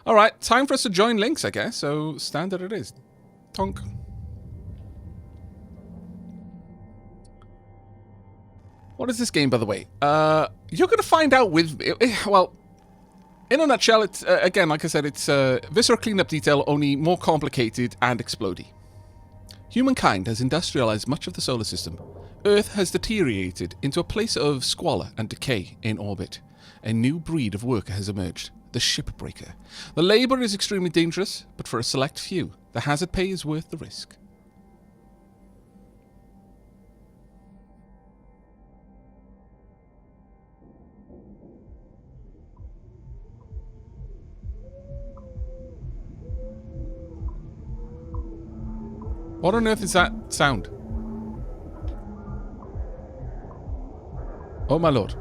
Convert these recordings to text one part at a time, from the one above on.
Alright, time for us to join links, I guess. So, standard it is. Tonk. What is this game, by the way? You're going to find out with... Well, in a nutshell, it's, again, like I said, it's visceral cleanup detail, only more complicated and explodey. Humankind has industrialized much of the solar system. Earth has deteriorated into a place of squalor and decay in orbit. A new breed of worker has emerged, the Shipbreaker. The labor is extremely dangerous, but for a select few, the hazard pay is worth the risk. What on earth is that sound? Oh my lord.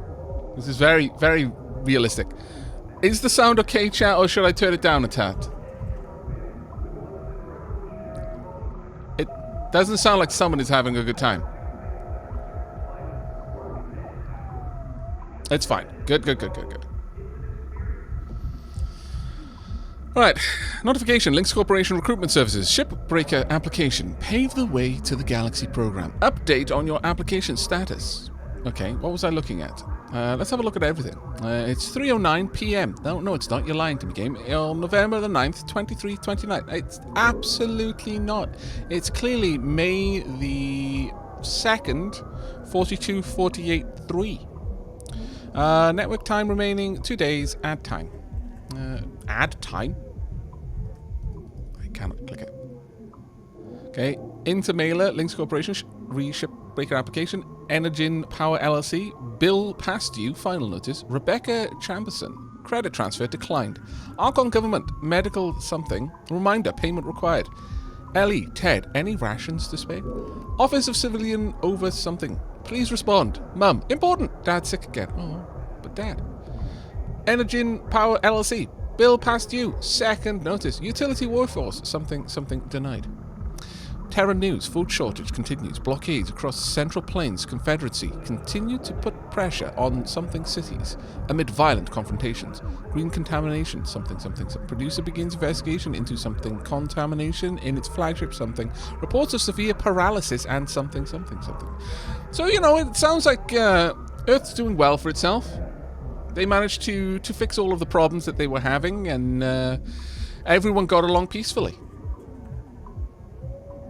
This is very, very realistic. Is the sound okay, chat, or should I turn it down a tad? It doesn't sound like someone is having a good time. It's fine. Good. Alright, notification, Lynx Corporation Recruitment Services, Shipbreaker application, pave the way to the Galaxy program. Update on your application status. Okay, what was I looking at? Let's have a look at everything. It's 3:09 PM. No, it's not. You're lying to me, game. On November the 9th, 23:29. It's absolutely not. It's clearly May the 2nd, 42:48:3. Network time remaining 2 days. Add time. Add time? I cannot click it. Okay. Intermailer, Lynx Corporation, Shipbreaker application, Energin Power LLC, bill past due, final notice, Rebecca Chamberson, credit transfer declined, Archon Government, medical something, reminder, payment required, Ellie, Ted, any rations to spare? Office of Civilian over something, please respond. Mum, important, Dad sick again. Oh, but Dad. Energin Power LLC, bill past due, second notice, utility workforce, something denied. Terra News, food shortage continues. Blockades across Central Plains Confederacy continue to put pressure on something cities amid violent confrontations. Green contamination, something. Producer begins investigation into something. Contamination in its flagship something. Reports of severe paralysis and something. So, you know, it sounds like Earth's doing well for itself. They managed to fix all of the problems that they were having, and everyone got along peacefully.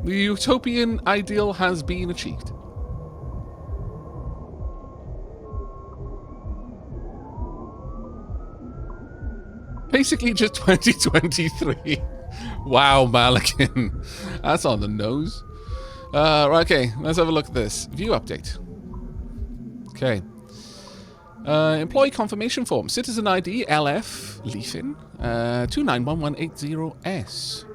The utopian ideal has been achieved. Basically just 2023. Wow, Malakin. That's on the nose. Right, okay, let's have a look at this. View update. Okay. Employee confirmation form. Citizen ID LF Leafin 291180S.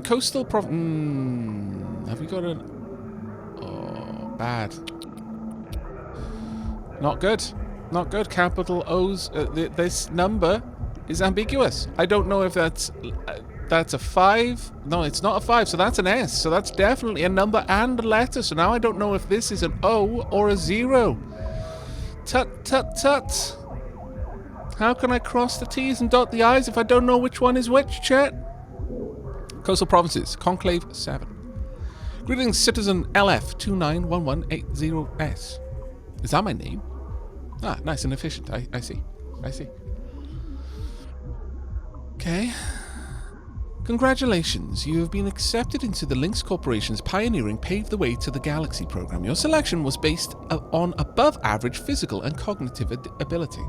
Coastal have we got an... Oh, bad. Not good. Capital O's. This number is ambiguous. I don't know if that's a 5. No, it's not a 5, so that's an S. So that's definitely a number and a letter. So now I don't know if this is an O or a 0. Tut. How can I cross the T's and dot the I's if I don't know which one is which, chat? Coastal Provinces, Conclave 7. Greetings, Citizen LF 291180S. Is that my name? Ah, nice and efficient. I see. Okay. Congratulations, you have been accepted into the Lynx Corporation's pioneering Pave the Way to the Galaxy program. Your selection was based on above average physical and cognitive ability.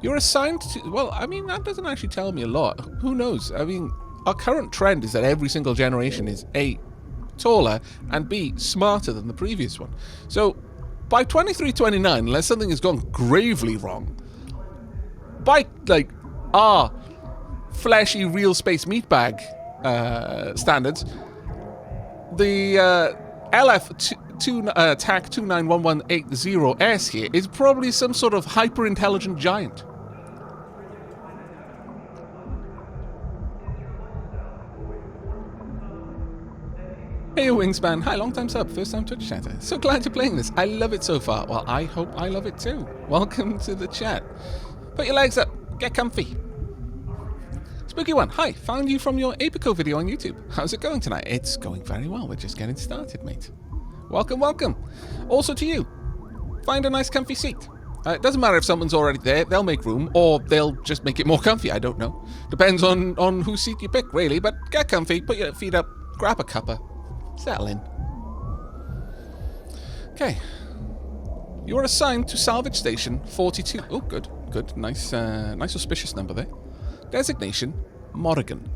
You're assigned to... Well, I mean, that doesn't actually tell me a lot. Who knows? I mean... Our current trend is that every single generation is A, taller, and B, smarter than the previous one. So, by 2329, unless something has gone gravely wrong, by, like, our fleshy real space meatbag standards, the LF TAC 291180S here is probably some sort of hyper-intelligent giant. Hey, Wingspan. Hi, long time sub, first time Twitch chatter. So glad you're playing this. I love it so far. Well, I hope I love it too. Welcome to the chat. Put your legs up. Get comfy. Spooky One, hi, found you from your Apico video on YouTube. How's it going tonight? It's going very well, we're just getting started, mate. Welcome, welcome. Also to you, find a nice comfy seat. It doesn't matter if someone's already there, they'll make room, or they'll just make it more comfy, I don't know. Depends on whose seat you pick, really, but get comfy, put your feet up, grab a cuppa, settle in. Okay. You are assigned to Salvage Station 42. Oh, good, good. Nice auspicious number there. Designation, Morrigan.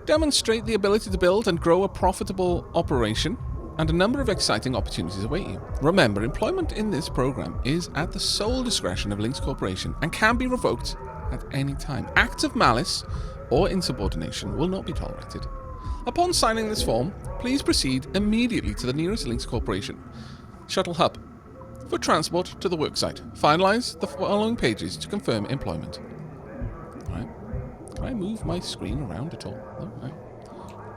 Demonstrate the ability to build and grow a profitable operation, and a number of exciting opportunities await you. Remember, employment in this program is at the sole discretion of Lynx Corporation and can be revoked at any time. Acts of malice or insubordination will not be tolerated. Upon signing this form, please proceed immediately to the nearest Lynx Corporation shuttle hub for transport to the worksite. Finalize the following pages to confirm employment. Alright. Can I move my screen around at all? No,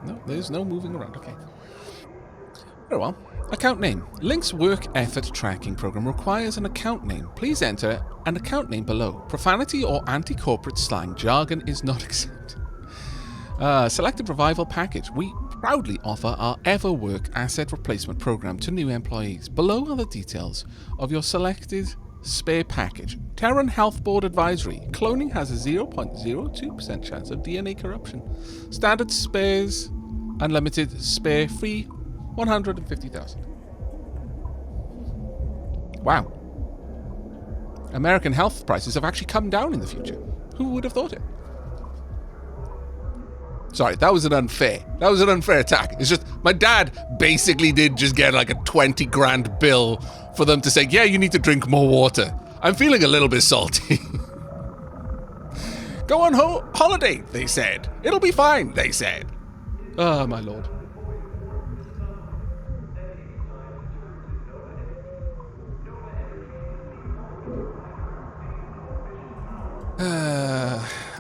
no, there's no moving around. Okay. Very well. Account name. Lynx Work Effort Tracking Program requires an account name. Please enter an account name below. Profanity or anti-corporate slang jargon is not accepted. Selected Revival Package. We proudly offer our EverWork Asset Replacement Program to new employees. Below are the details of your selected spare package. Terran Health Board Advisory. Cloning has a 0.02% chance of DNA corruption. Standard spares, unlimited spare free, 150,000. Wow. American health prices have actually come down in the future. Who would have thought it? Sorry, that was an unfair attack. It's just, my dad basically did just get like a 20 grand bill for them to say, yeah, you need to drink more water. I'm feeling a little bit salty. Go on holiday, they said. It'll be fine, they said. Oh, my lord.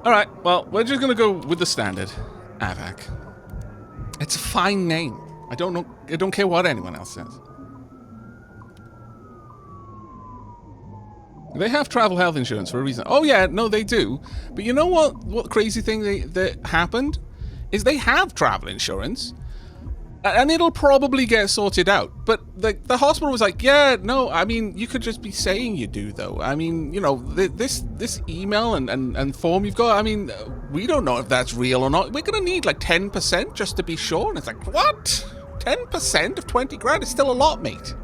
Alright, well, we're just gonna go with the standard. Aavak. It's a fine name. I don't care what anyone else says. They have travel health insurance for a reason. Oh yeah, no, they do. But you know what crazy thing that happened? Is they have travel insurance. And it'll probably get sorted out. But the hospital was like, yeah, no, I mean, you could just be saying you do, though. I mean, you know, this email and form you've got, I mean, we don't know if that's real or not. We're going to need like 10% just to be sure. And it's like, what? 10% of 20 grand is still a lot, mate.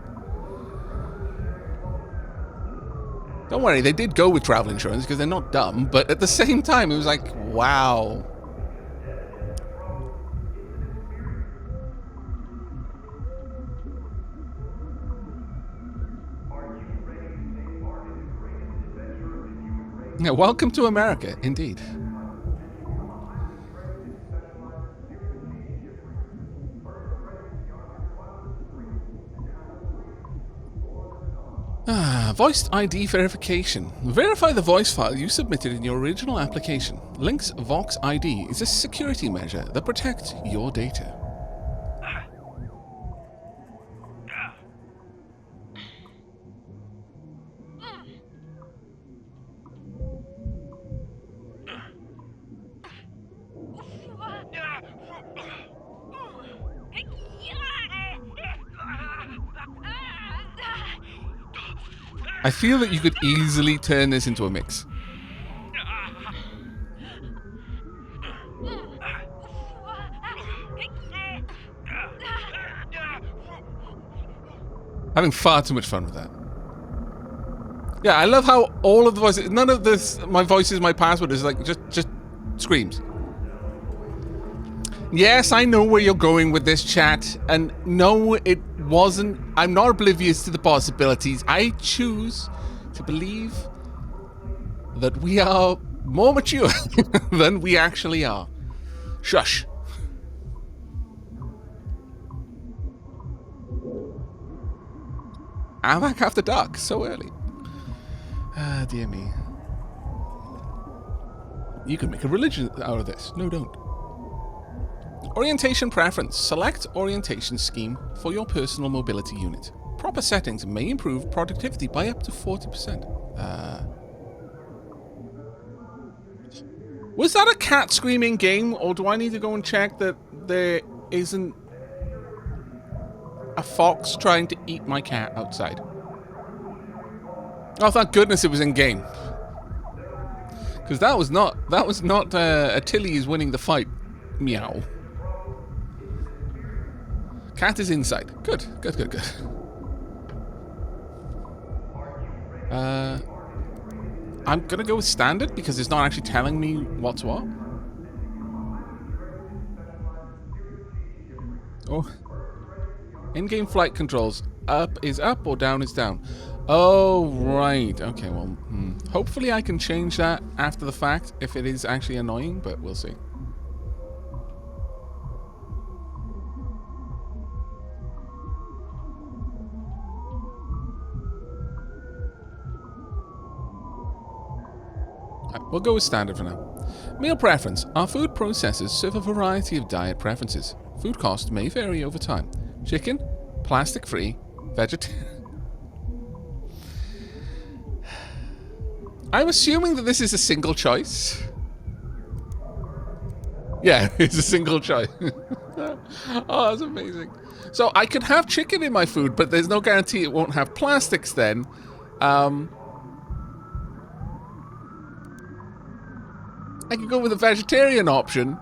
Don't worry, they did go with travel insurance because they're not dumb. But at the same time, it was like, wow. Yeah, welcome to America, indeed. Voiced ID verification. Verify the voice file you submitted in your original application. Lynx Vox ID is a security measure that protects your data. I feel that you could easily turn this into a mix. Having far too much fun with that. Yeah, I love how all of the voices, none of this, my voice is my password, is like just screams. Yes, I know where you're going with this, chat, and no, it wasn't. I'm not oblivious to the possibilities. I choose to believe that we are more mature than we actually are. Shush. Aavak after dark, so early. Ah, dear me. You can make a religion out of this. No, don't. Orientation preference. Select orientation scheme for your personal mobility unit. Proper settings may improve productivity by up to 40%. Was that a cat screaming game, or do I need to go and check that there isn't a fox trying to eat my cat outside? Oh, thank goodness it was in game. Because that was not Achilles winning the fight. Meow. Cat is inside. Good, good, good, good. I'm gonna go with standard because it's not actually telling me what's what. Oh. In-game flight controls. Up is up or down is down. Oh, right. Okay, well, hopefully I can change that after the fact if it is actually annoying, but we'll see. We'll go with standard for now. Meal preference. Our food processors serve a variety of diet preferences. Food cost may vary over time. Chicken, plastic-free, vegetarian. I'm assuming that this is a single choice. Yeah, it's a single choice. Oh, that's amazing. So I could have chicken in my food, but there's no guarantee it won't have plastics then. I could go with a vegetarian option.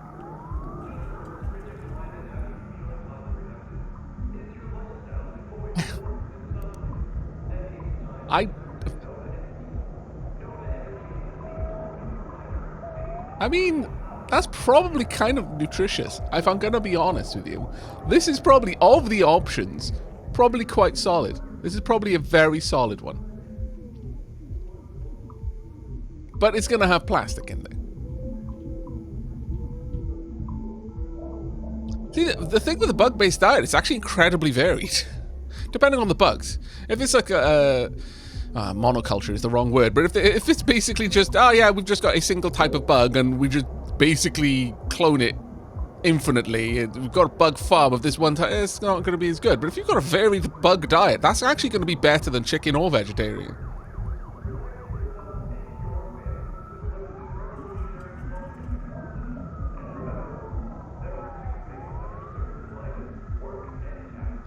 I mean, that's probably kind of nutritious, if I'm gonna be honest with you. This is probably, of the options, probably quite solid. This is probably a very solid one. But it's gonna have plastic in there. See, the thing with the bug-based diet, it's actually incredibly varied. Depending on the bugs. If it's like a... monoculture is the wrong word, but if it's basically just, oh yeah, we've just got a single type of bug and we just basically clone it infinitely, we've got a bug farm of this one type, it's not going to be as good. But if you've got a varied bug diet, that's actually going to be better than chicken or vegetarian.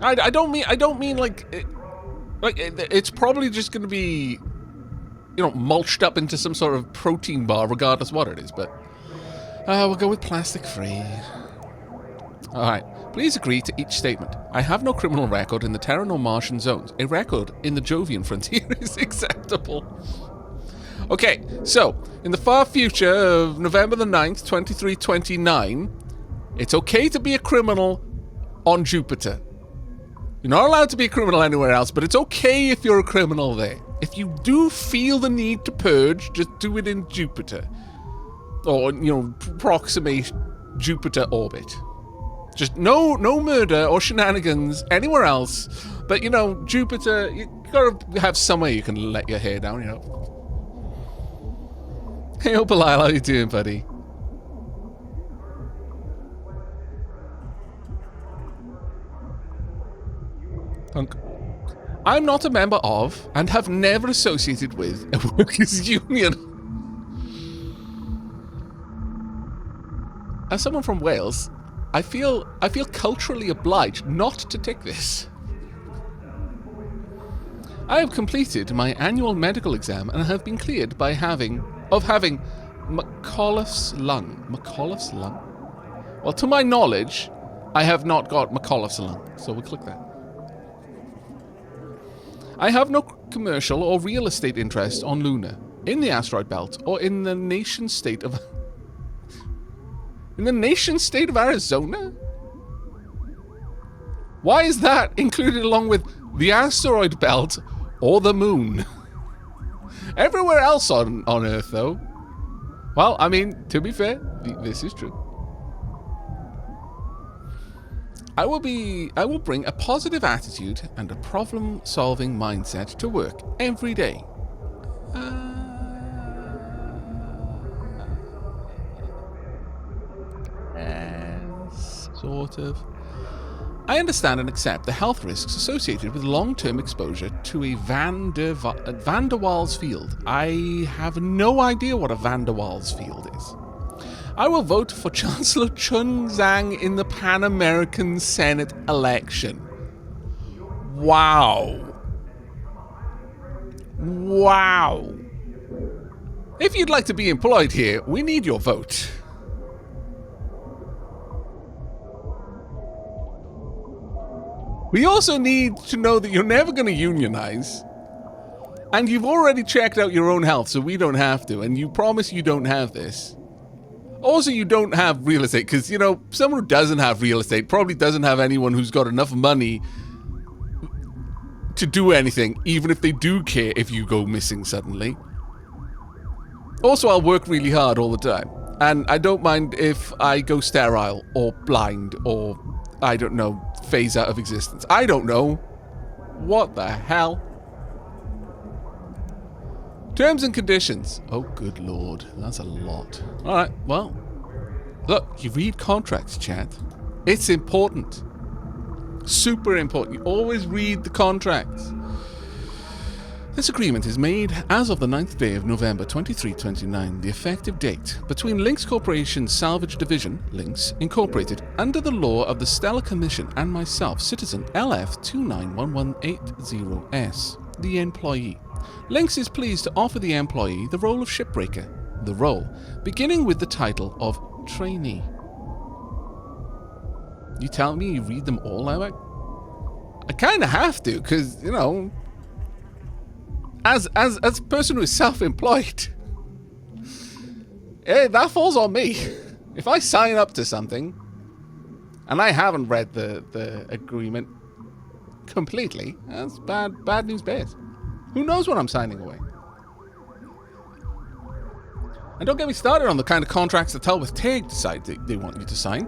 I don't mean like it's probably just going to be, you know, mulched up into some sort of protein bar, regardless what it is. But we'll go with plastic free. All right. Please agree to each statement. I have no criminal record in the Terran or Martian zones. A record in the Jovian frontier is acceptable. Okay, so in the far future of November the 9th, 2329, it's okay to be a criminal on Jupiter. You're not allowed to be a criminal anywhere else, but it's okay if you're a criminal there. If you do feel the need to purge, just do it in Jupiter. Or, you know, approximate Jupiter orbit. Just no murder or shenanigans anywhere else. But, you know, Jupiter, you gotta have somewhere you can let your hair down, you know. Hey, Opalile, how you doing, buddy? I'm not a member of, and have never associated with, a workers' union. As someone from Wales, I feel culturally obliged not to tick this. I have completed my annual medical exam and have been cleared by having McAuliffe's lung. McAuliffe's lung? Well, to my knowledge, I have not got McAuliffe's lung, so we'll click that. I have no commercial or real estate interest on Luna, in the asteroid belt, or in the nation state of... in the nation state of Arizona? Why is that included along with the asteroid belt or the moon? Everywhere else on Earth, though. Well, I mean, to be fair, this is true. I will bring a positive attitude and a problem-solving mindset to work every day. Sort of. I understand and accept the health risks associated with long-term exposure to a Van der Waals field. I have no idea what a Van der Waals field is. I will vote for Chancellor Chun Zhang in the Pan American Senate election. Wow. Wow. If you'd like to be employed here, we need your vote. We also need to know that you're never going to unionize. And you've already checked out your own health, so we don't have to. And you promise you don't have this. Also, you don't have real estate, because, you know, someone who doesn't have real estate probably doesn't have anyone who's got enough money to do anything, even if they do care if you go missing suddenly. Also, I'll work really hard all the time. And I don't mind if I go sterile, or blind, or, I don't know, phase out of existence. I don't know. What the hell? Terms and conditions. Oh, good lord. That's a lot. Alright, well. Look, you read contracts, chat. It's important. Super important. You always read the contracts. This agreement is made as of the 9th day of November 2329, the effective date, between Lynx Corporation's Salvage Division, Lynx, Incorporated, under the law of the Stellar Commission and myself, citizen LF291180S, the employee. Lynx is pleased to offer the employee the role of Shipbreaker, the role, beginning with the title of trainee. You tell me you read them all, Aavak? I kind of have to, because, you know, as a person who is self-employed, that falls on me. If I sign up to something, and I haven't read the agreement completely, that's bad news bears. Who knows what I'm signing away? And don't get me started on the kind of contracts that Telwith Tag decide they want you to sign.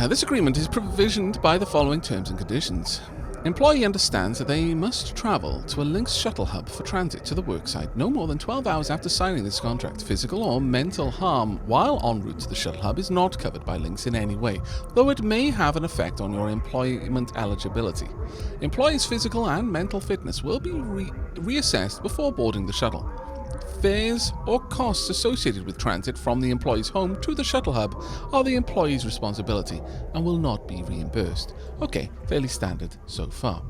This agreement is provisioned by the following terms and conditions. Employee understands that they must travel to a Lynx shuttle hub for transit to the worksite no more than 12 hours after signing this contract. Physical or mental harm while en route to the shuttle hub is not covered by Lynx in any way, though it may have an effect on your employment eligibility. Employee's physical and mental fitness will be reassessed before boarding the shuttle. Fares or costs associated with transit from the employee's home to the shuttle hub are the employee's responsibility and will not be reimbursed. Okay, fairly standard so far.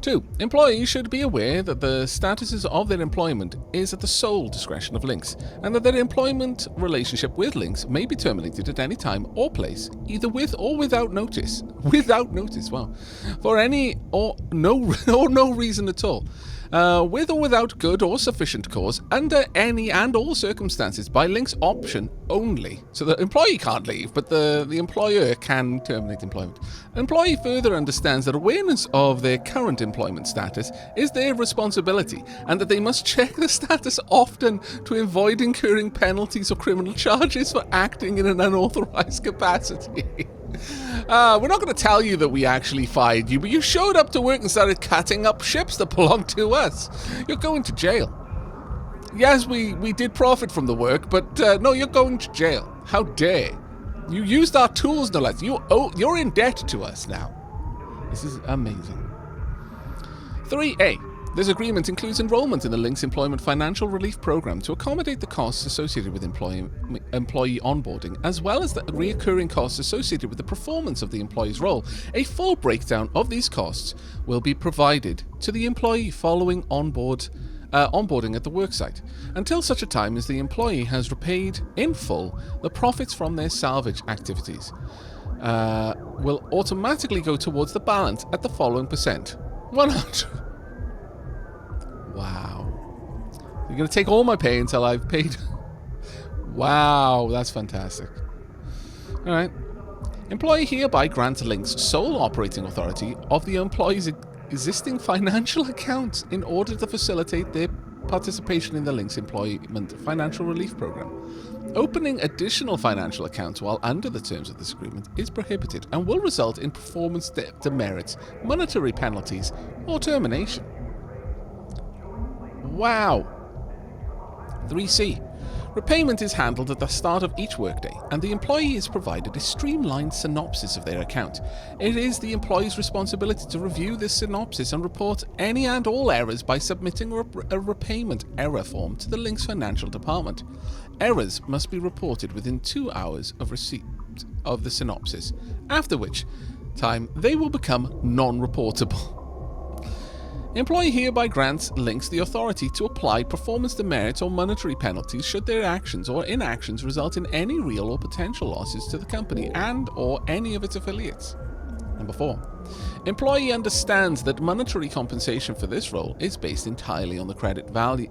2. Employees should be aware that the statuses of their employment is at the sole discretion of Lynx, and that their employment relationship with Lynx may be terminated at any time or place, either with or without notice. Without notice, wow. For any or no reason at all. With or without good or sufficient cause, under any and all circumstances, by Lynx option only. So the employee can't leave, but the employer can terminate employment. Employee further understands that awareness of their current employment status is their responsibility, and that they must check the status often to avoid incurring penalties or criminal charges for acting in an unauthorized capacity. We're not going to tell you that we actually fired you, but you showed up to work and started cutting up ships that belong to us. You're going to jail. Yes, we did profit from the work, but no, you're going to jail. How dare. You used our tools, no less. You're in debt to us now. This is amazing. 3A. This agreement includes enrollment in the Lynx Employment Financial Relief Program to accommodate the costs associated with employee onboarding, as well as the recurring costs associated with the performance of the employee's role. A full breakdown of these costs will be provided to the employee following onboarding at the worksite, until such a time as the employee has repaid in full the profits from their salvage activities. Will automatically go towards the balance at the following percent. 100. Wow. You're going to take all my pay until I've paid. Wow, that's fantastic. Alright. Employee hereby grants Lynx sole operating authority of the employee's existing financial accounts in order to facilitate their participation in the Lynx Employment Financial Relief Program. Opening additional financial accounts while under the terms of this agreement is prohibited and will result in performance demerits, monetary penalties, or termination. Wow. 3C. Repayment is handled at the start of each workday, and the employee is provided a streamlined synopsis of their account. It is the employee's responsibility to review this synopsis and report any and all errors by submitting a repayment error form to the Link's financial department. Errors must be reported within 2 hours of receipt of the synopsis, after which time they will become non-reportable. Employee hereby grants Links the authority to apply performance demerits or monetary penalties should their actions or inactions result in any real or potential losses to the company and or any of its affiliates. Number 4. Employee understands that monetary compensation for this role is based entirely on the credit value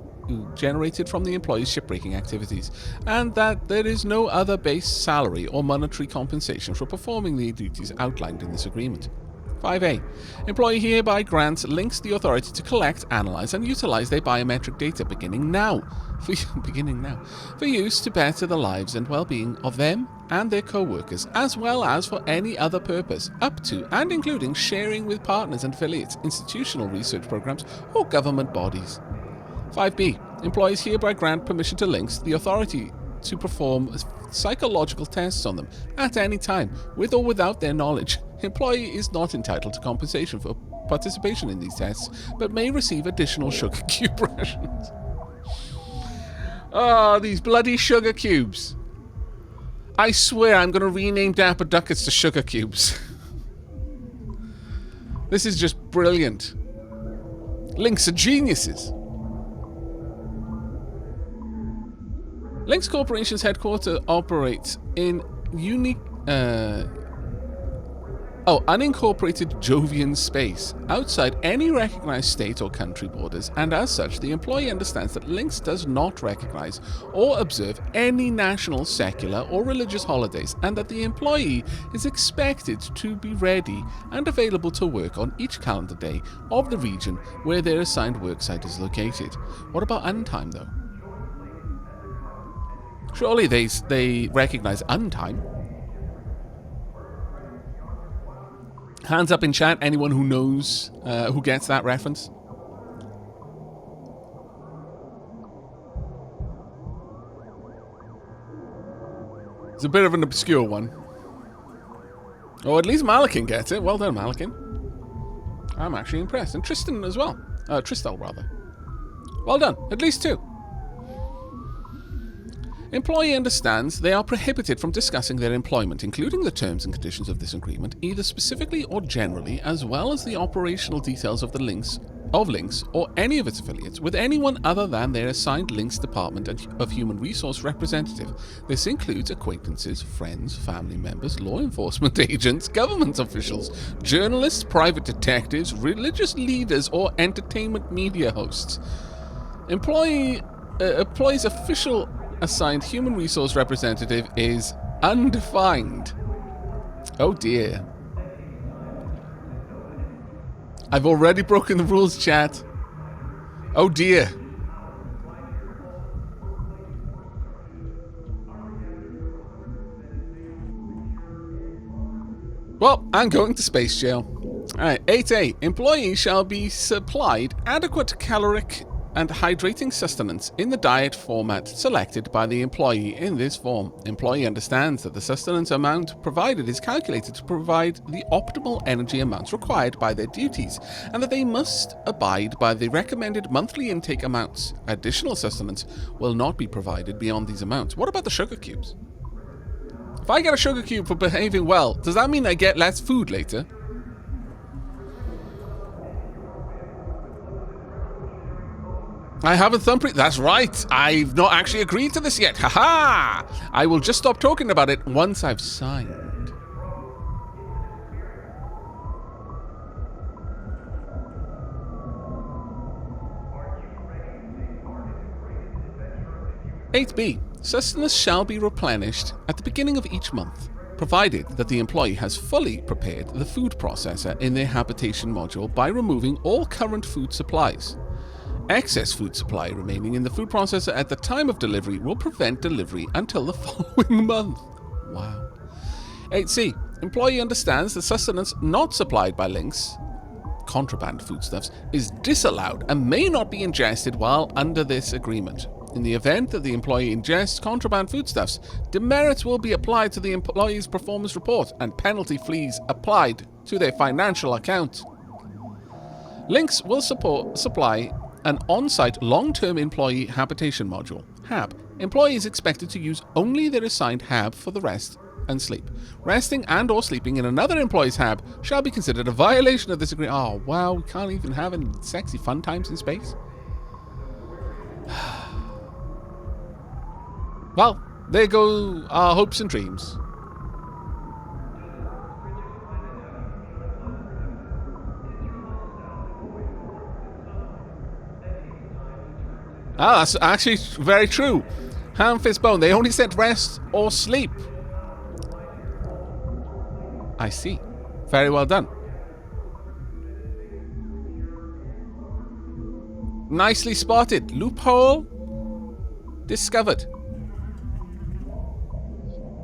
generated from the employee's shipbreaking activities, and that there is no other base salary or monetary compensation for performing the duties outlined in this agreement. 5A. Employee hereby grants Links the authority to collect, analyze, and utilize their biometric data beginning now for use to better the lives and well-being of them and their co-workers, as well as for any other purpose, up to and including sharing with partners and affiliates, institutional research programs, or government bodies. 5B. Employees hereby grant permission to Links the authority to perform psychological tests on them at any time, with or without their knowledge. Employee is not entitled to compensation for participation in these tests, but may receive additional sugar cube rations. Oh, these bloody sugar cubes. I swear I'm going to rename Dapper Duckets to Sugar Cubes. This is just brilliant. Links are geniuses. Links Corporation's headquarters operates in unincorporated Jovian space outside any recognized state or country borders, and as such, the employee understands that Links does not recognize or observe any national, secular, or religious holidays, and that the employee is expected to be ready and available to work on each calendar day of the region where their assigned worksite is located. What about untime, though? Surely they recognize untime. Hands up in chat, anyone who knows, who gets that reference. It's a bit of an obscure one. Oh, at least Malakin gets it. Well done, Malakin. I'm actually impressed. And Tristan as well. Tristel, rather. Well done. At least 2. Employee understands they are prohibited from discussing their employment, including the terms and conditions of this agreement, either specifically or generally, as well as the operational details of Links or any of its affiliates, with anyone other than their assigned Links department of human resource representative. This includes acquaintances, friends, family members, law enforcement agents, government officials, journalists, private detectives, religious leaders, or entertainment media hosts. Employee's official assigned human resource representative is undefined. Oh dear. I've already broken the rules, chat. Oh dear. Well, I'm going to space jail. Alright, 8A. Employee shall be supplied adequate caloric and hydrating sustenance in the diet format selected by the employee in this form. Employee understands that the sustenance amount provided is calculated to provide the optimal energy amounts required by their duties, and that they must abide by the recommended monthly intake amounts. Additional sustenance will not be provided beyond these amounts. What about the sugar cubes? If I get a sugar cube for behaving well, does that mean I get less food later? I haven't thumbprint. That's right. I've not actually agreed to this yet. Haha! I will just stop talking about it once I've signed. (8B) Sustenance shall be replenished at the beginning of each month, provided that the employee has fully prepared the food processor in their habitation module by removing all current food supplies. Excess food supply remaining in the food processor at the time of delivery will prevent delivery until the following month. Wow. 8C. Employee understands that sustenance not supplied by Links, contraband foodstuffs, is disallowed and may not be ingested while under this agreement. In the event that the employee ingests contraband foodstuffs, demerits will be applied to the employee's performance report and penalty fees applied to their financial account. Links will supply an on-site long-term employee habitation module, HAB. Employee is expected to use only their assigned HAB for the rest and sleep. Resting and or sleeping in another employee's HAB shall be considered a violation of this agreement. Oh, wow, we can't even have any sexy fun times in space. Well, there go our hopes and dreams. Ah, that's actually very true. Ham, fist, bone. They only said rest or sleep. I see. Very well done. Nicely spotted. Loophole discovered.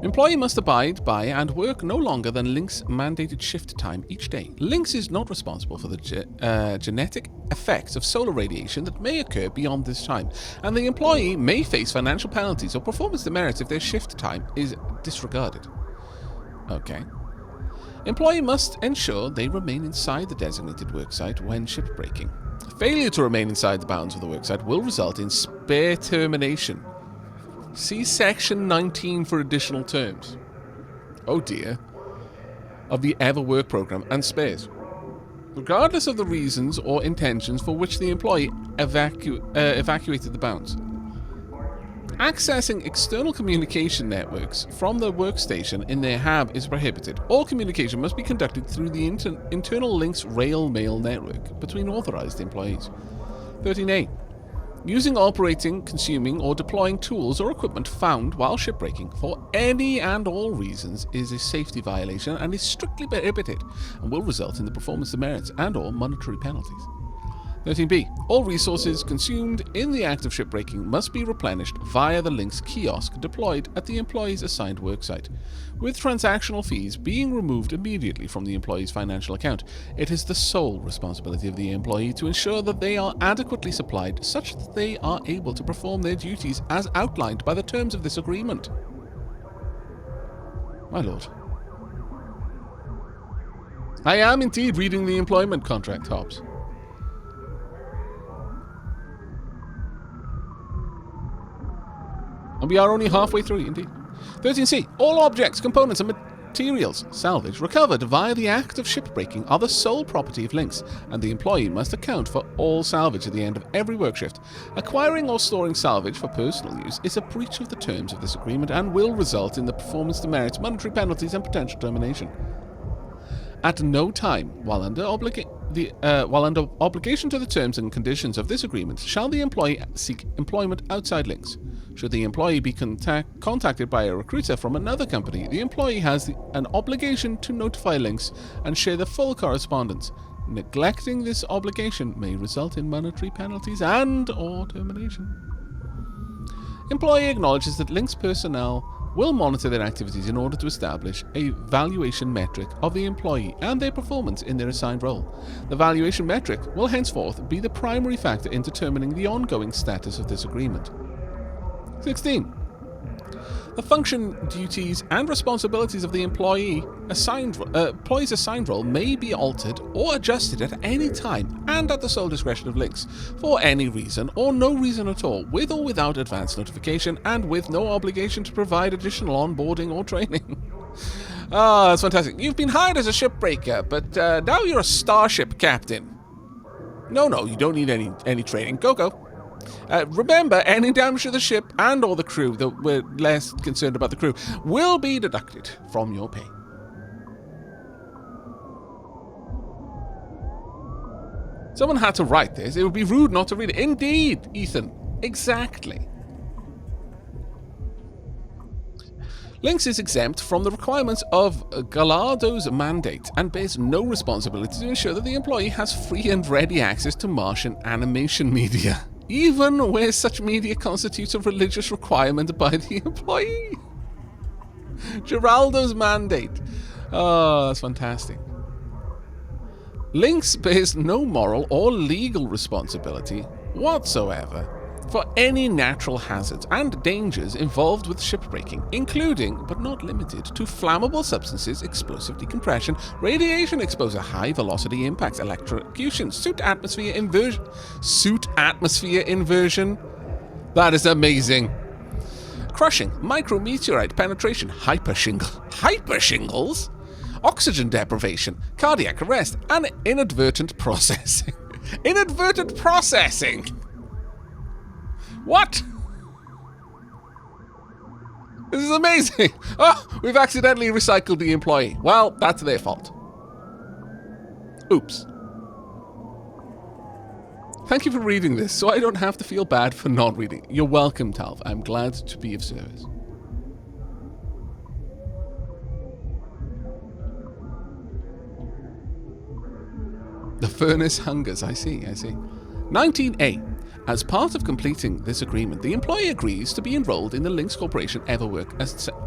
Employee must abide by and work no longer than Link's mandated shift time each day. Lynx is not responsible for the genetic effects of solar radiation that may occur beyond this time, and the employee may face financial penalties or performance demerits if their shift time is disregarded. Okay. Employee must ensure they remain inside the designated worksite when shipbreaking. Failure to remain inside the bounds of the worksite will result in spare termination. See Section 19 for additional terms. Oh dear. Of the Ever Work program and spares. Regardless of the reasons or intentions for which the employee evacuated the bounds. Accessing external communication networks from the workstation in their HAB is prohibited. All communication must be conducted through the internal Link's rail mail network between authorized employees. 13A. Using, operating, consuming, or deploying tools or equipment found while shipbreaking for any and all reasons is a safety violation and is strictly prohibited and will result in the performance demerits and or monetary penalties. 13B. All resources consumed in the act of shipbreaking must be replenished via the Link's kiosk deployed at the employee's assigned worksite, with transactional fees being removed immediately from the employee's financial account. It is the sole responsibility of the employee to ensure that they are adequately supplied such that they are able to perform their duties as outlined by the terms of this agreement. My lord. I am indeed reading the employment contract, Hobbs. And we are only halfway through, indeed. 13C. All objects, components, and materials salvaged, recovered via the act of shipbreaking are the sole property of Links, and the employee must account for all salvage at the end of every work shift. Acquiring or storing salvage for personal use is a breach of the terms of this agreement and will result in the performance demerits, monetary penalties, and potential termination. At no time, while under obligation to the terms and conditions of this agreement, shall the employee seek employment outside Links. Should the employee be contacted by a recruiter from another company, the employee has an obligation to notify Links and share the full correspondence. Neglecting this obligation may result in monetary penalties and or termination. Employee acknowledges that Links personnel will monitor their activities in order to establish a valuation metric of the employee and their performance in their assigned role. The valuation metric will henceforth be the primary factor in determining the ongoing status of this agreement. 16. The function, duties, and responsibilities of the employee's assigned role may be altered or adjusted at any time and at the sole discretion of Links, for any reason or no reason at all, with or without advance notification, and with no obligation to provide additional onboarding or training. Ah, that's fantastic. You've been hired as a shipbreaker, but now you're a starship captain. No, you don't need any training. Go. Remember, any damage to the ship and or the crew, though we're less concerned about the crew, will be deducted from your pay. Someone had to write this. It would be rude not to read it. Indeed, Ethan. Exactly. Links is exempt from the requirements of Gallardo's mandate and bears no responsibility to ensure that the employee has free and ready access to Martian animation media, even where such media constitutes a religious requirement by the employee. Geraldo's mandate. Oh, that's fantastic. Links bears no moral or legal responsibility whatsoever for any natural hazards and dangers involved with shipbreaking, including, but not limited to, flammable substances, explosive decompression, radiation exposure, high-velocity impacts, electrocution, suit atmosphere inversion. Suit atmosphere inversion? That is amazing. Crushing, micrometeorite penetration, hypershingles, oxygen deprivation, cardiac arrest, and inadvertent processing. Inadvertent processing? What? This is amazing. Oh, we've accidentally recycled the employee. Well, that's their fault. Oops. Thank you for reading this, so I don't have to feel bad for not reading. You're welcome, Talv. I'm glad to be of service. The furnace hungers. I see. 19A. As part of completing this agreement, the employee agrees to be enrolled in the Lynx Corporation Everwork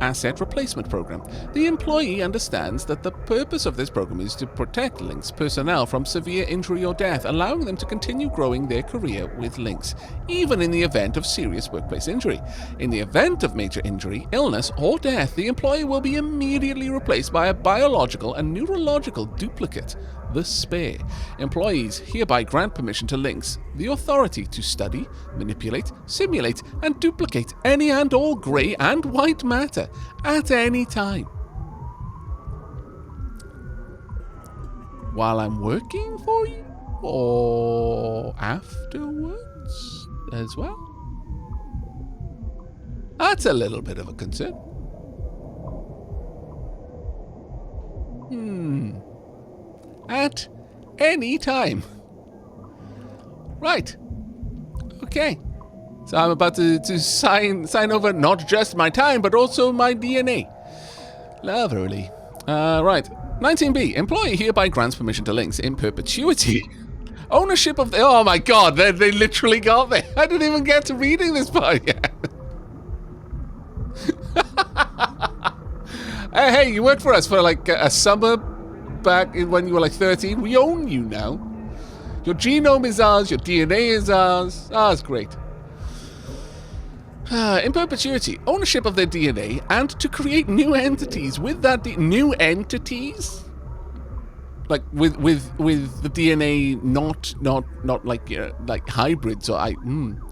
Asset Replacement Program. The employee understands that the purpose of this program is to protect Lynx personnel from severe injury or death, allowing them to continue growing their career with Lynx, even in the event of serious workplace injury. In the event of major injury, illness, or death, the employee will be immediately replaced by a biological and neurological duplicate, the SPAAAAAACE. Employees hereby grant permission to Lynx the authority to study, manipulate, simulate, and duplicate any and all grey and white matter at any time. While I'm working for you? Or afterwards as well? That's a little bit of a concern. At any time. Right. Okay. So I'm about to sign over not just my time, but also my DNA. Lovely. Right. 19B. Employee hereby grants permission to Lynx in perpetuity. Ownership of the... Oh my god, they literally got there. I didn't even get to reading this part yet. Hey, you worked for us for like a summer back when you were like 13. We own you now. Your genome is ours, your DNA is ours. Ah, it's great. In perpetuity, ownership of their DNA and to create new entities with that new entities? Like with the DNA not like like hybrids or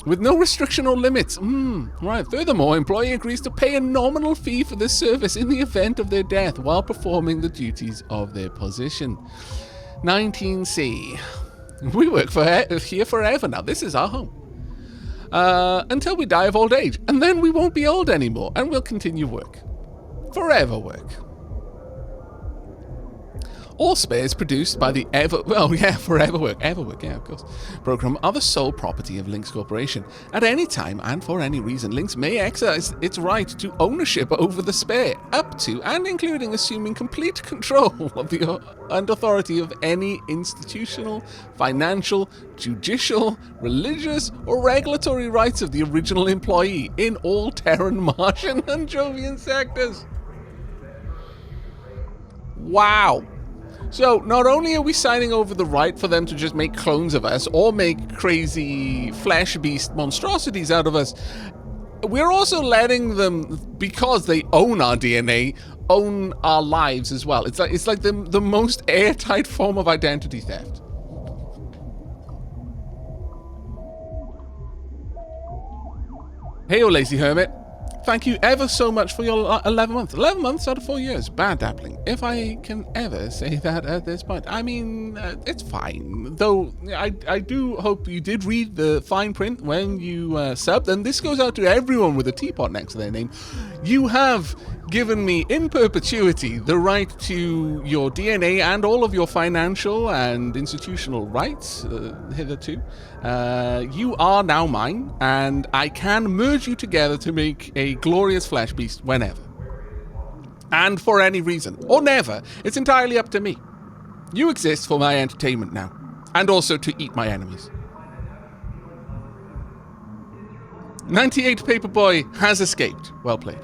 with no restriction or limits. Right. Furthermore, employee agrees to pay a nominal fee for this service in the event of their death while performing the duties of their position. 19C. We work here forever now. This is our home. Until we die of old age, and then we won't be old anymore, and we'll continue work. Forever work. All spares produced by the Forever Work, yeah, of course, program are the sole property of Lynx Corporation. At any time and for any reason, Lynx may exercise its right to ownership over the spare, up to and including assuming complete control of and authority of any institutional, financial, judicial, religious, or regulatory rights of the original employee in all Terran, Martian, and Jovian sectors. Wow. So, not only are we signing over the right for them to just make clones of us or make crazy flesh beast monstrosities out of us, we're also letting them, because they own our DNA, own our lives as well. It's like the most airtight form of identity theft. Hey, Lazy Hermit. Thank you ever so much for your 11 months. 11 months out of 4 years. Bad dappling. If I can ever say that at this point. I mean, it's fine. Though, I do hope you did read the fine print when you subbed. And this goes out to everyone with a teapot next to their name. You have given me in perpetuity the right to your DNA and all of your financial and institutional rights hitherto. You are now mine, and I can merge you together to make a glorious flesh beast whenever. And for any reason. Or never. It's entirely up to me. You exist for my entertainment now. And also to eat my enemies. 98 Paperboy has escaped. Well played.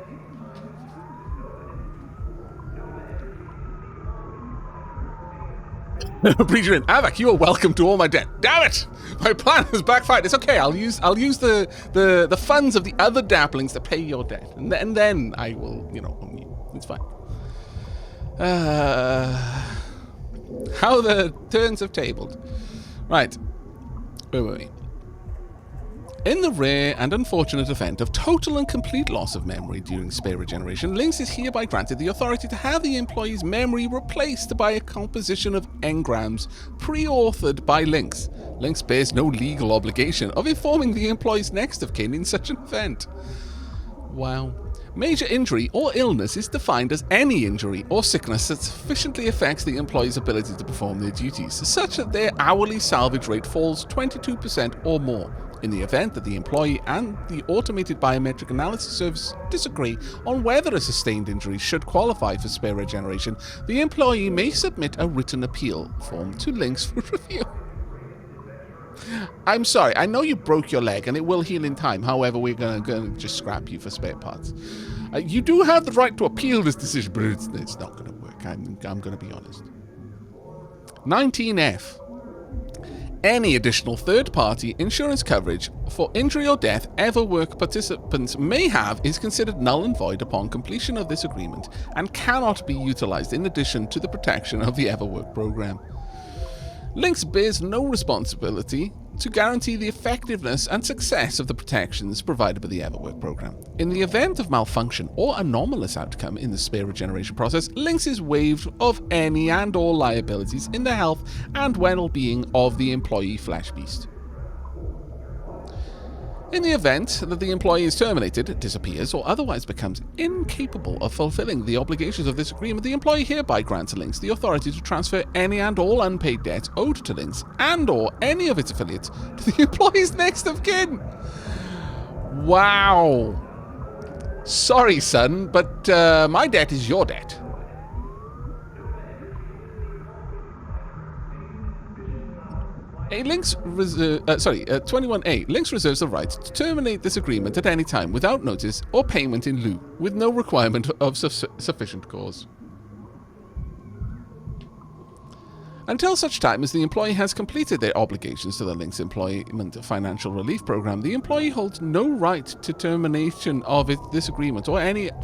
Breach in. Aavak, you are welcome to all my debt. Damn it! My plan has backfired. It's okay. I'll use the funds of the other daplings to pay your debt, and then I will, own you. It's fine. How the turns have tabled. Right. Where were we? In the rare and unfortunate event of total and complete loss of memory during spare regeneration, Lynx is hereby granted the authority to have the employee's memory replaced by a composition of engrams pre-authored by Lynx. Lynx bears no legal obligation of informing the employee's next of kin in such an event. Wow. Major injury or illness is defined as any injury or sickness that sufficiently affects the employee's ability to perform their duties, such that their hourly salvage rate falls 22% or more. In the event that the employee and the automated biometric analysis service disagree on whether a sustained injury should qualify for spare regeneration, the employee may submit a written appeal form to Lynx for review. I'm sorry, I know you broke your leg and it will heal in time. However, we're going to just scrap you for spare parts. You do have the right to appeal this decision, but it's not going to work. I'm going to be honest. 19F. Any additional third-party insurance coverage for injury or death EverWork participants may have is considered null and void upon completion of this agreement and cannot be utilized in addition to the protection of the EverWork program. Lynx bears no responsibility to guarantee the effectiveness and success of the protections provided by the EverWork program. In the event of malfunction or anomalous outcome in the spare regeneration process, Lynx is waived of any and all liabilities in the health and well-being of the employee Flesh Beast. In the event that the employee is terminated, disappears, or otherwise becomes incapable of fulfilling the obligations of this agreement, the employee hereby grants Lynx the authority to transfer any and all unpaid debts owed to Lynx and or any of its affiliates to the employee's next of kin. Wow. Sorry, son, but my debt is your debt. Lynx 21A. Lynx reserves the right to terminate this agreement at any time without notice or payment in lieu, with no requirement of sufficient cause. Until such time as the employee has completed their obligations to the Lynx Employment Financial Relief Program, the employee holds no right to termination of this agreement or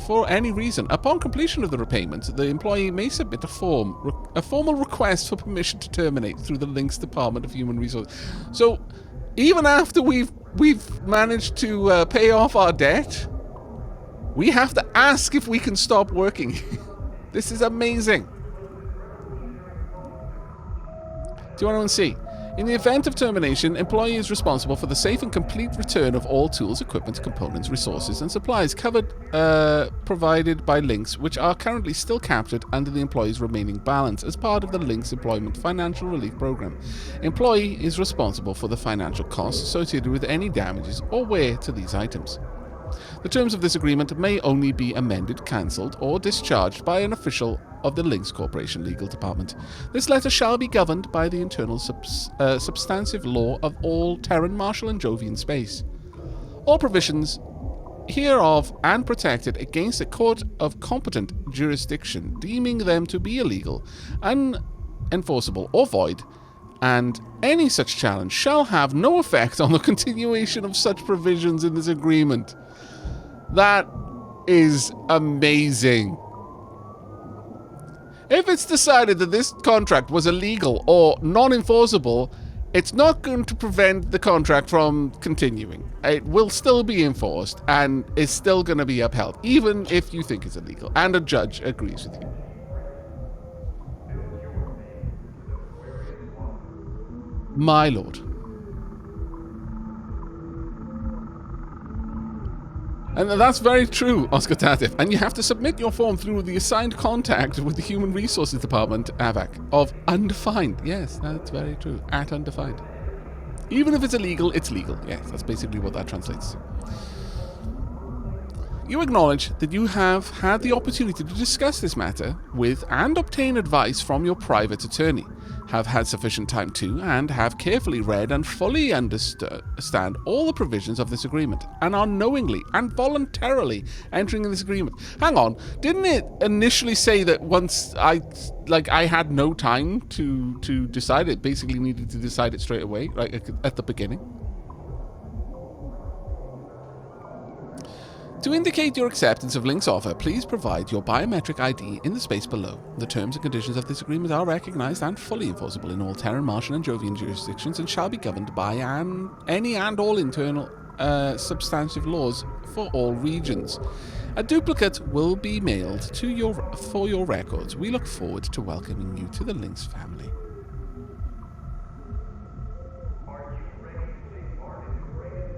for any reason. Upon completion of the repayment, the employee may submit a formal request for permission to terminate through the Lynx Department of Human Resources. So, even after we've managed to pay off our debt, we have to ask if we can stop working. This is amazing. 21C. In the event of termination, employee is responsible for the safe and complete return of all tools, equipment, components, resources, and supplies provided by Lynx, which are currently still captured under the employee's remaining balance as part of the Lynx Employment Financial Relief Program. Employee is responsible for the financial costs associated with any damages or wear to these items. The terms of this agreement may only be amended, cancelled, or discharged by an official of the Lynx Corporation Legal Department. This letter shall be governed by the internal substantive law of all Terran, Martial, and Jovian space. All provisions hereof and protected against a court of competent jurisdiction deeming them to be illegal, unenforceable, or void, and any such challenge shall have no effect on the continuation of such provisions in this agreement. That is amazing. If it's decided that this contract was illegal or non-enforceable, it's not going to prevent the contract from continuing. It will still be enforced and is still going to be upheld, even if you think it's illegal and a judge agrees with you. My lord. And that's very true, Oscar Tatif. And you have to submit your form through the assigned contact with the Human Resources Department, Aavak, of undefined. Yes, that's very true. At undefined. Even if it's illegal, it's legal. Yes, that's basically what that translates to. You acknowledge that you have had the opportunity to discuss this matter with and obtain advice from your private attorney. have had sufficient time to, and have carefully read and fully understand all the provisions of this agreement, and are knowingly and voluntarily entering in this agreement. Hang on, didn't it initially say that once I had no time to decide it, basically needed to decide it straight away, like at the beginning? To indicate your acceptance of Link's offer, please provide your biometric ID in the space below. The terms and conditions of this agreement are recognized and fully enforceable in all Terran, Martian, and Jovian jurisdictions and shall be governed by any and all internal substantive laws for all regions. A duplicate will be mailed to for your records. We look forward to welcoming you to the Link's family.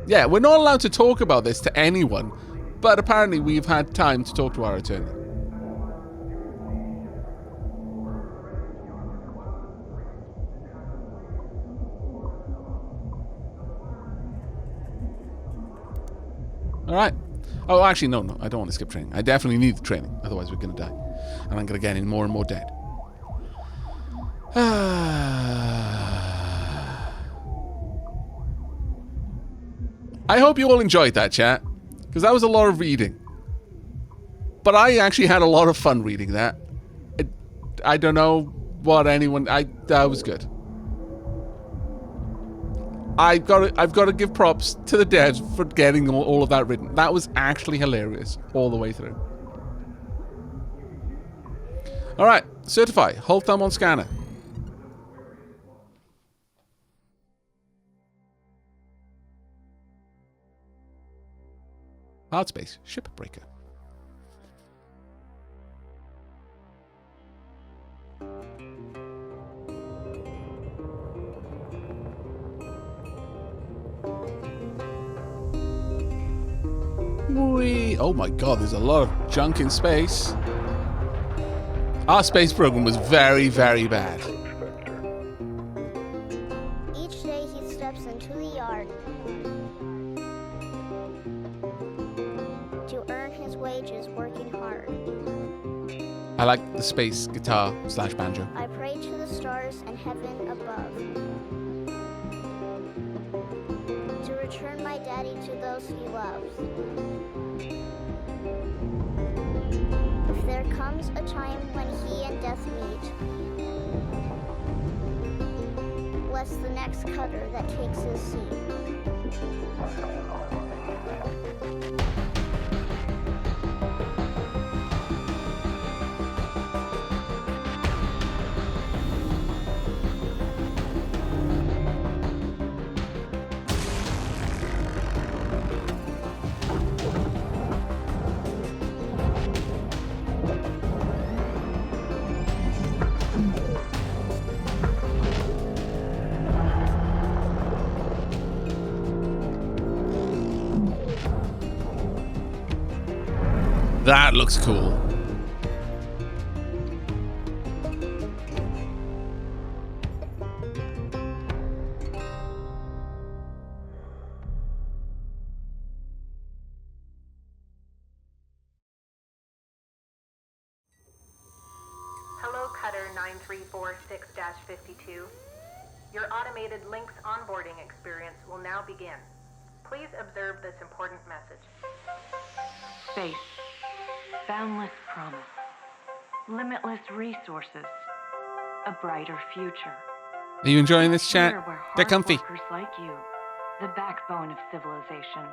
Yeah, we're not allowed to talk about this to anyone. But apparently we've had time to talk to our attorney. Alright. Oh, actually, no. I don't want to skip training. I definitely need the training. Otherwise we're going to die. And I'm going to get in more and more dead. I hope you all enjoyed that, chat. Because that was a lot of reading. But I actually had a lot of fun reading that. I don't know what anyone... that was good. I've got to give props to the devs for getting all of that written. That was actually hilarious all the way through. Alright, certify. Hold thumb on scanner. Hardspace, Shipbreaker. Whee! Oh my god, there's a lot of junk in space. Our space program was very, very bad. Each day he steps into the yard to earn his wages working hard. I like the space guitar / banjo. I pray to the stars and heaven above to return my daddy to those he loves. If there comes a time when he and death meet, bless the next cutter that takes his seat. That looks cool. Hello, Cutter 9346-52. Your automated Link's onboarding experience will now begin. Please observe this important message. Space. Boundless promise. Limitless resources. A brighter future. Are you enjoying this, chat? Here where They're hard comfy. workers like you, the backbone of civilization,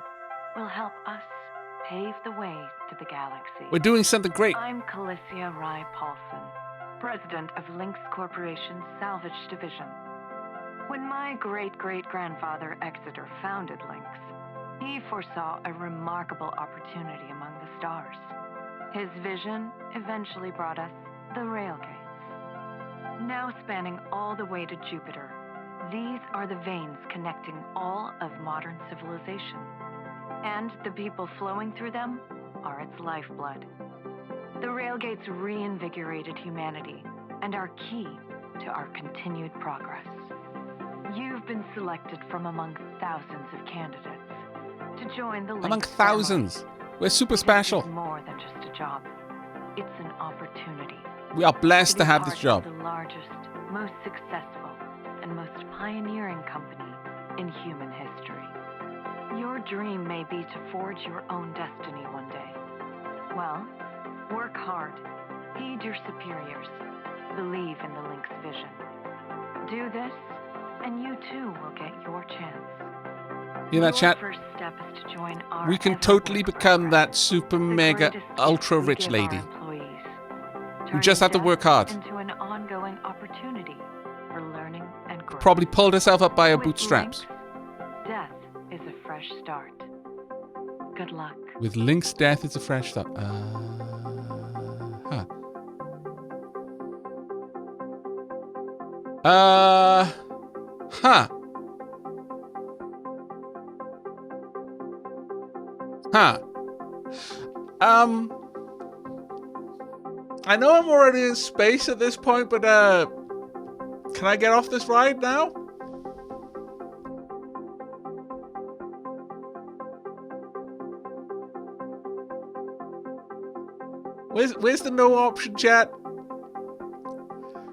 will help us pave the way to the galaxy. We're doing something great. I'm Calicia Rye Paulson, president of Lynx Corporation's Salvage Division. When my great-great-grandfather Exeter founded Lynx, he foresaw a remarkable opportunity among the stars. His vision eventually brought us the Railgates. Now spanning all the way to Jupiter, these are the veins connecting all of modern civilization. And the people flowing through them are its lifeblood. The Railgates reinvigorated humanity and are key to our continued progress. You've been selected from among thousands of candidates to join the Lynx Among family. thousands. We're super special. It's more than just a job. It's an opportunity. We are blessed to be have part this job. of the largest, most successful, and most pioneering company in human history. Your dream may be to forge your own destiny one day. Well, work hard, heed your superiors, believe in the Link's vision. Do this, and you too will get your chance. You know that, chat? Your first step is to join our We can Ever totally Work become program, that super the mega greatest gift ultra we rich give lady. our employees, We just have to turning work death hard. into an ongoing opportunity for learning and growth. Probably pulled herself up by her With bootstraps. Lynx, death is a fresh start. Good luck. With Link's death, it's a fresh start. Huh. Huh. Huh. I know I'm already in space at this point, but can I get off this ride now? Where's the no option, chat?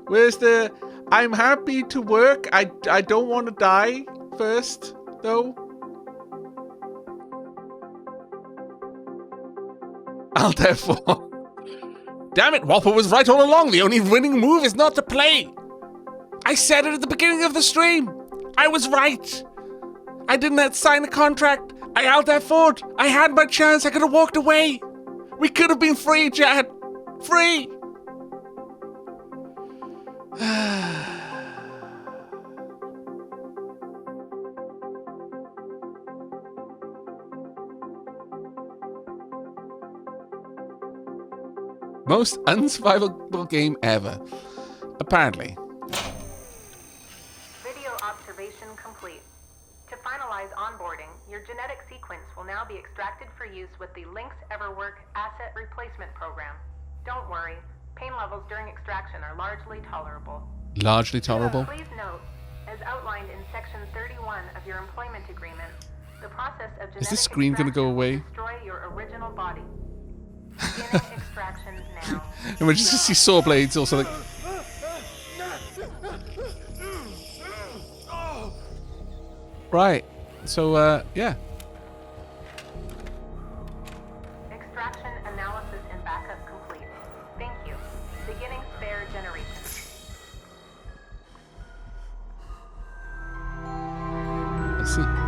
Where's the I'm happy to work, I don't want to die first, though? I'll therefore. Damn it, Whopper was right all along. The only winning move is not to play. I said it at the beginning of the stream. I was right. I didn't sign a contract. I Alt F4'd. I had my chance. I could have walked away. We could have been free, Chad. Free. Most unsurvivable game ever. Apparently. Video observation complete. To finalize onboarding, your genetic sequence will now be extracted for use with the Link's EverWork Asset Replacement Program. Don't worry, pain levels during extraction are largely tolerable. Largely tolerable? Please note, as outlined in Section 31 of your employment agreement, the process of genetic Is this screen going to go extraction will away? destroy your original body. Beginning extraction now. And we're just going to see saw blades also like... Right. So, yeah. Extraction analysis and backup complete. Thank you. Beginning spare generation. Let's see.